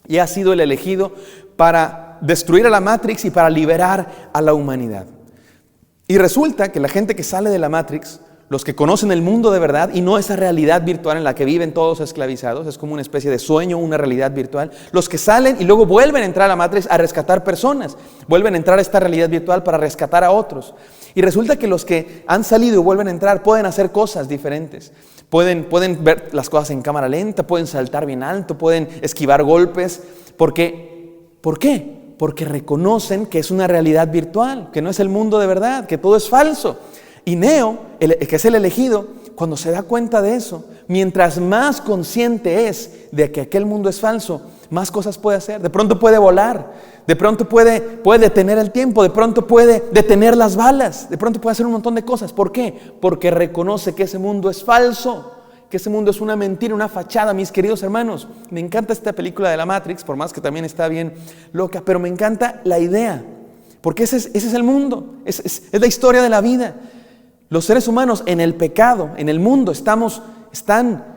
y ha sido el elegido para destruir a la Matrix y para liberar a la humanidad. Y resulta que la gente que sale de la Matrix, los que conocen el mundo de verdad y no esa realidad virtual en la que viven todos esclavizados, es como una especie de sueño, una realidad virtual, los que salen y luego vuelven a entrar a la Matrix a rescatar personas, vuelven a entrar a esta realidad virtual para rescatar a otros. Y resulta que los que han salido y vuelven a entrar pueden hacer cosas diferentes, pueden ver las cosas en cámara lenta, pueden saltar bien alto, pueden esquivar golpes. ¿Por qué? Porque reconocen que es una realidad virtual, que no es el mundo de verdad, que todo es falso. Y Neo, que es el elegido, cuando se da cuenta de eso, mientras más consciente es de que aquel mundo es falso, más cosas puede hacer. De pronto puede volar, de pronto puede detener el tiempo, de pronto puede detener las balas, de pronto puede hacer un montón de cosas. ¿Por qué? Porque reconoce que ese mundo es falso, que ese mundo es una mentira, una fachada, mis queridos hermanos. Me encanta esta película de la Matrix, por más que también está bien loca, pero me encanta la idea, porque ese es el mundo, es la historia de la vida. Los seres humanos en el pecado, en el mundo, están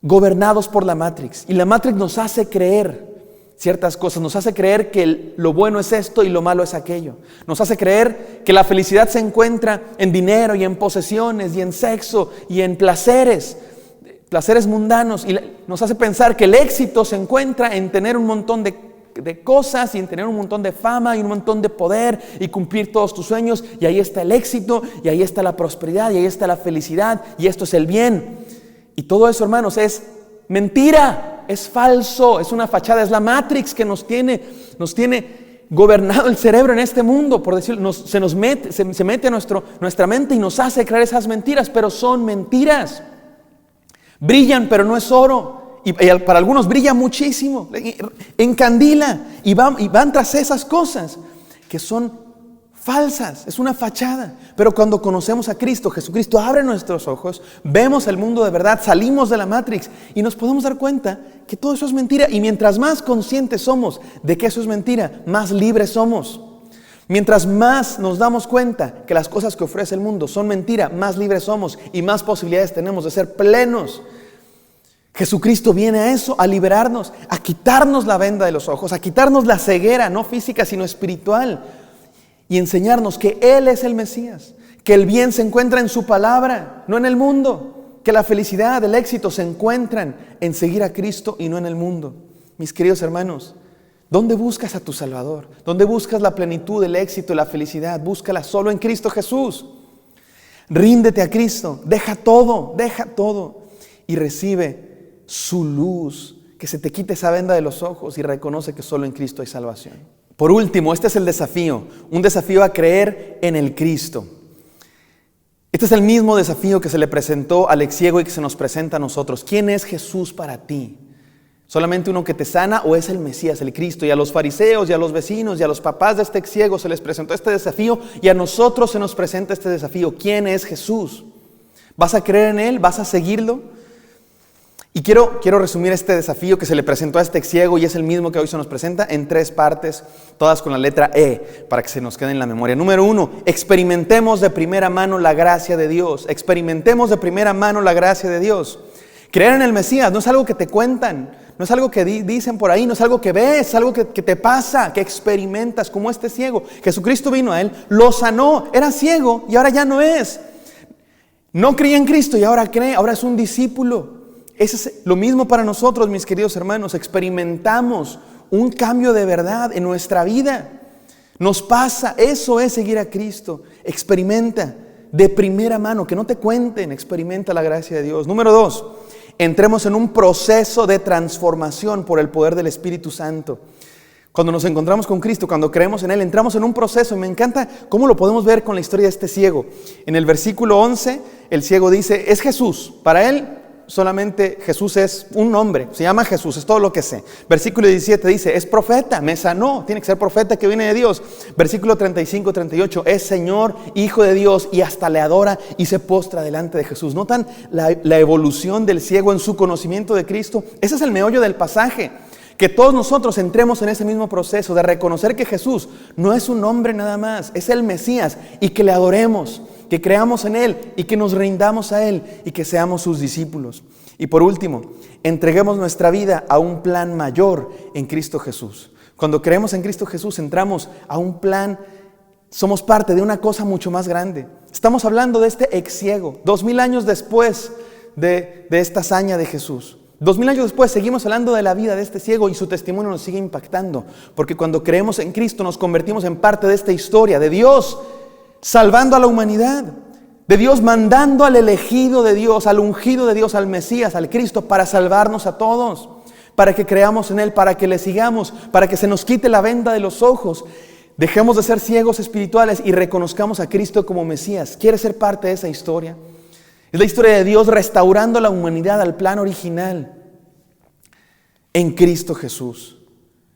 gobernados por la Matrix, y la Matrix nos hace creer ciertas cosas, nos hace creer que lo bueno es esto y lo malo es aquello, nos hace creer que la felicidad se encuentra en dinero y en posesiones y en sexo y en placeres mundanos, y nos hace pensar que el éxito se encuentra en tener un montón de cosas y en tener un montón de fama y un montón de poder y cumplir todos tus sueños, y ahí está el éxito y ahí está la prosperidad y ahí está la felicidad y esto es el bien. Y todo eso, hermanos, es mentira, es falso, es una fachada, es la Matrix que nos tiene gobernado el cerebro en este mundo, por decirlo, se mete a nuestra mente y nos hace creer esas mentiras, pero son mentiras. Brillan, pero no es oro, y para algunos brilla muchísimo, encandila, y van tras esas cosas que son falsas, es una fachada. Pero cuando conocemos a Cristo, Jesucristo abre nuestros ojos, vemos el mundo de verdad, salimos de la Matrix y nos podemos dar cuenta que todo eso es mentira. Y mientras más conscientes somos de que eso es mentira, más libres somos. Mientras más nos damos cuenta que las cosas que ofrece el mundo son mentira, más libres somos y más posibilidades tenemos de ser plenos. Jesucristo viene a eso, a liberarnos, a quitarnos la venda de los ojos, a quitarnos la ceguera, no física sino espiritual, y enseñarnos que Él es el Mesías, que el bien se encuentra en su palabra, no en el mundo, que la felicidad, el éxito se encuentran en seguir a Cristo y no en el mundo. Mis queridos hermanos, ¿dónde buscas a tu Salvador? ¿Dónde buscas la plenitud, el éxito y la felicidad? Búscala solo en Cristo Jesús. Ríndete a Cristo, deja todo y recibe su luz, que se te quite esa venda de los ojos y reconoce que solo en Cristo hay salvación. Por último, este es el desafío, un desafío a creer en el Cristo. Este es el mismo desafío que se le presentó al ex ciego y que se nos presenta a nosotros. ¿Quién es Jesús para ti? ¿Solamente uno que te sana o es el Mesías, el Cristo? Y a los fariseos y a los vecinos y a los papás de este ex ciego se les presentó este desafío, y a nosotros se nos presenta este desafío. ¿Quién es Jesús? ¿Vas a creer en Él? ¿Vas a seguirlo? Y quiero resumir este desafío que se le presentó a este ex ciego, y es el mismo que hoy se nos presenta, en 3 partes, todas con la letra E, para que se nos quede en la memoria. Número 1, experimentemos de primera mano la gracia de Dios. Experimentemos de primera mano la gracia de Dios. Creer en el Mesías no es algo que te cuentan, no es algo que dicen por ahí, no es algo que ves, es algo que te pasa, que experimentas, como este ciego. Jesucristo vino a él, lo sanó, era ciego y ahora ya no es. No creía en Cristo y ahora cree, ahora es un discípulo. Eso es lo mismo para nosotros, mis queridos hermanos. Experimentamos un cambio de verdad en nuestra vida. Nos pasa, eso es seguir a Cristo. Experimenta de primera mano, que no te cuenten, experimenta la gracia de Dios. Número 2, entremos en un proceso de transformación por el poder del Espíritu Santo. Cuando nos encontramos con Cristo, cuando creemos en Él, entramos en un proceso, y me encanta cómo lo podemos ver con la historia de este ciego. En el versículo 11, el ciego dice, es Jesús. Para él, solamente Jesús es un nombre, se llama Jesús, es todo lo que sé. Versículo 17 dice, es profeta, me sanó, tiene que ser profeta que viene de Dios. Versículo 35, 38, es Señor, Hijo de Dios, y hasta le adora y se postra delante de Jesús. ¿Notan la evolución del ciego en su conocimiento de Cristo? Ese es el meollo del pasaje. Que todos nosotros entremos en ese mismo proceso de reconocer que Jesús no es un hombre nada más, es el Mesías, y que le adoremos, que creamos en Él y que nos rindamos a Él y que seamos sus discípulos. Y por último, entreguemos nuestra vida a un plan mayor en Cristo Jesús. Cuando creemos en Cristo Jesús, entramos a un plan, somos parte de una cosa mucho más grande. Estamos hablando de este ex ciego, 2000 años después de esta hazaña de Jesús. 2000 años después seguimos hablando de la vida de este ciego y su testimonio nos sigue impactando, porque cuando creemos en Cristo nos convertimos en parte de esta historia de Dios salvando a la humanidad, de Dios mandando al elegido de Dios, al ungido de Dios, al Mesías, al Cristo, para salvarnos a todos, para que creamos en Él, para que le sigamos, para que se nos quite la venda de los ojos, dejemos de ser ciegos espirituales y reconozcamos a Cristo como Mesías. ¿Quieres ser parte de esa historia? Es la historia de Dios restaurando la humanidad al plan original. en Cristo Jesús.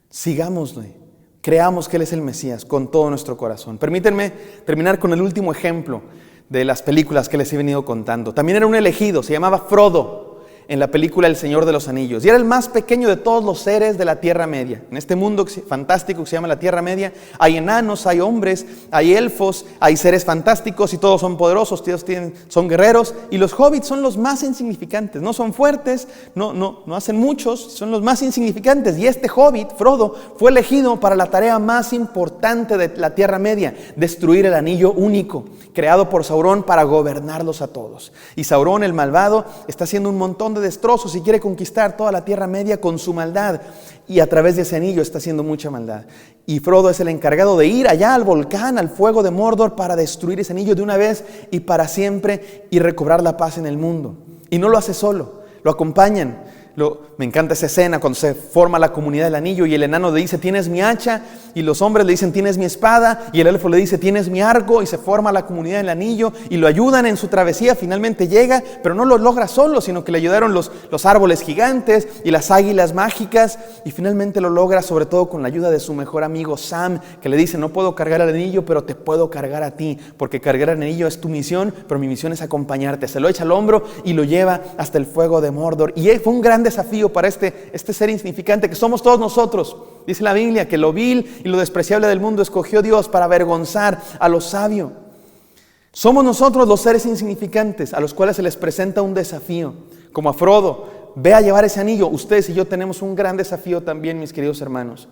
Sigámosle, creamos que Él es el Mesías con todo nuestro corazón. Permítanme terminar con el último ejemplo de las películas que les he venido contando. También era un elegido, se llamaba Frodo, en la película El Señor de los Anillos. Y era el más pequeño de todos los seres de la Tierra Media. En este mundo fantástico que se llama la Tierra Media, hay enanos, hay hombres, hay elfos, hay seres fantásticos y todos son poderosos, todos son guerreros. Y los hobbits son los más insignificantes. No son fuertes, no hacen muchos, son los más insignificantes. Y este hobbit, Frodo, fue elegido para la tarea más importante de la Tierra Media: destruir el anillo único, creado por Sauron para gobernarlos a todos. Y Sauron, el malvado, está haciendo un montón de destrozos y quiere conquistar toda la Tierra Media con su maldad, y a través de ese anillo está haciendo mucha maldad. Y Frodo es el encargado de ir allá al volcán, al fuego de Mordor, para destruir ese anillo de una vez y para siempre y recobrar la paz en el mundo. Y no lo hace solo, lo acompañan. Me encanta esa escena cuando se forma la comunidad del anillo y el enano le dice: tienes mi hacha, y los hombres le dicen: tienes mi espada, y el elfo le dice: tienes mi arco, y se forma la comunidad del anillo y lo ayudan en su travesía. Finalmente llega, pero no lo logra solo, sino que le ayudaron los árboles gigantes y las águilas mágicas, y finalmente lo logra sobre todo con la ayuda de su mejor amigo Sam, que le dice: no puedo cargar el anillo, pero te puedo cargar a ti, porque cargar el anillo es tu misión, pero mi misión es acompañarte. Se lo echa al hombro y lo lleva hasta el fuego de Mordor, y fue un gran desafío para este ser insignificante que somos todos nosotros. Dice la Biblia que lo vil y lo despreciable del mundo escogió Dios para avergonzar a lo sabio. Somos nosotros los seres insignificantes a los cuales se les presenta un desafío, como a Frodo: ve a llevar ese anillo. Ustedes y yo tenemos un gran desafío también, mis queridos hermanos.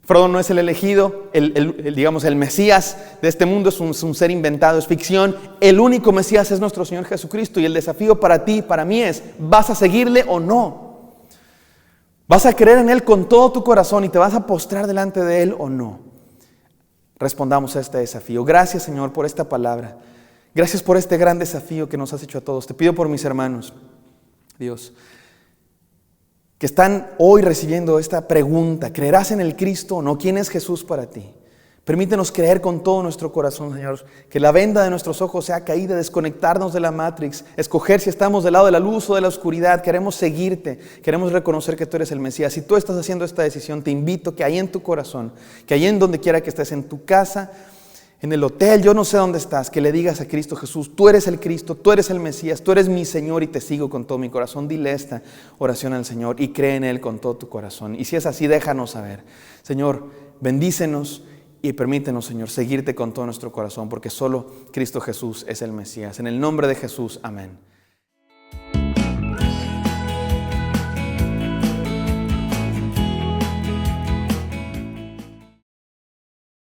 Frodo no es el elegido, el Mesías de este mundo es un ser inventado, es ficción. El único Mesías es nuestro Señor Jesucristo, y el desafío para ti y para mí es: ¿vas a seguirle o no? ¿Vas a creer en Él con todo tu corazón y te vas a postrar delante de Él o no? Respondamos a este desafío. Gracias, Señor, por esta palabra. Gracias por este gran desafío que nos has hecho a todos. Te pido por mis hermanos, Dios, que están hoy recibiendo esta pregunta: ¿creerás en el Cristo o no? ¿Quién es Jesús para ti? Permítenos creer con todo nuestro corazón, Señor, que la venda de nuestros ojos sea caída, desconectarnos de la Matrix, escoger si estamos del lado de la luz o de la oscuridad. Queremos seguirte, queremos reconocer que tú eres el Mesías. Si tú estás haciendo esta decisión, te invito que ahí en tu corazón, que ahí en donde quiera que estés, en tu casa, en el hotel, yo no sé dónde estás, que le digas a Cristo Jesús: tú eres el Cristo, tú eres el Mesías, tú eres mi Señor y te sigo con todo mi corazón. Dile esta oración al Señor y cree en Él con todo tu corazón. Y si es así, déjanos saber. Señor, bendícenos y permítenos, Señor, seguirte con todo nuestro corazón, porque solo Cristo Jesús es el Mesías. En el nombre de Jesús, amén.